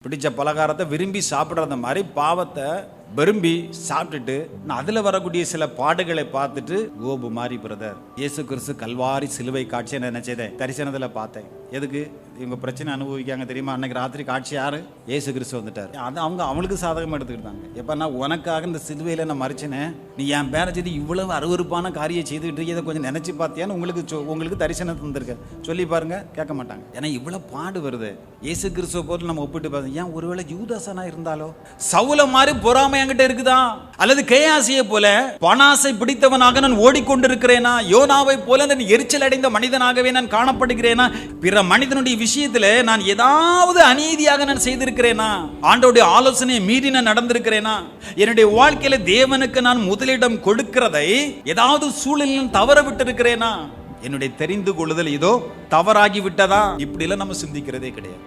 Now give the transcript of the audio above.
பிடிச்ச பலகாரத்தை விரும்பி சாப்பிட்றத மாதிரி பாவத்தை விரும்பி சாப்பிட்டுட்டு நான் அதில் வரக்கூடிய சில பாடுகளை பார்த்துட்டு கோபு மாறி பிரதர் இயேசு கிறிஸ்து கல்வாரி சிலுவை காட்சியை நான் நினைச்சதேன் தரிசனத்தில் பார்த்தேன். எதுக்கு இவங்க பிரச்சனை அனுபவிக்காங்க தெரியுமா? அன்னைக்கு ராத்திரி காட்சி யாரு? இயேசு கிறிஸ்து வந்துட்டார். அது அவங்களுக்கு சாதகமாக எடுத்துக்கிட்டாங்க. எப்போ நான் உனக்காக இந்த சிலுவையில் நான் மறிச்சினேன், நீ என் பேரை செய்து இவ்வளவு அருவருப்பான காரியம் செய்துக்கிட்டு இதை கொஞ்சம் நினைச்சு பார்த்தியான்னு உங்களுக்கு தரிசனம் தந்திருக்க சொல்லி பாருங்க, கேட்க மாட்டாங்க. ஏன்னா இவ்வளவு பாடு வருது. இயேசு கிறிஸ்துவ போட்டு நம்ம ஒப்பிட்டு பார்த்தோம். ஏன் ஒருவேளை யூதாசனா இருந்தாலோ, சவுல மாதிரி பொறாமை என்கிட்ட இருக்குதா, அல்லது கேயாசியை போல பணாசை பிடித்தவனாக நான் ஓடிக்கொண்டிருக்கிறேனா, யோனாவை போல நான் எரிச்சல் அடைந்த மனிதனாகவே நான் காணப்படுகிறேனா, பிற மனிதனுடைய விஷயத்துல நான் ஏதாவது அநீதியாக நான் செய்திருக்கிறேனா, ஆண்டோடைய ஆலோசனையை மீறி நான் நடந்திருக்கிறேனா, என்னுடைய வாழ்க்கையில தேவனுக்கு நான் முதலிடம் கொடுக்கிறதை ஏதாவது சூழலில் தவற விட்டு இருக்கிறேனா, என்னுடைய தெரிந்து கொள்ளுதல் இதோ தவறாகி விட்டதா, இப்படி எல்லாம் நம்ம சிந்திக்கிறதே கிடையாது.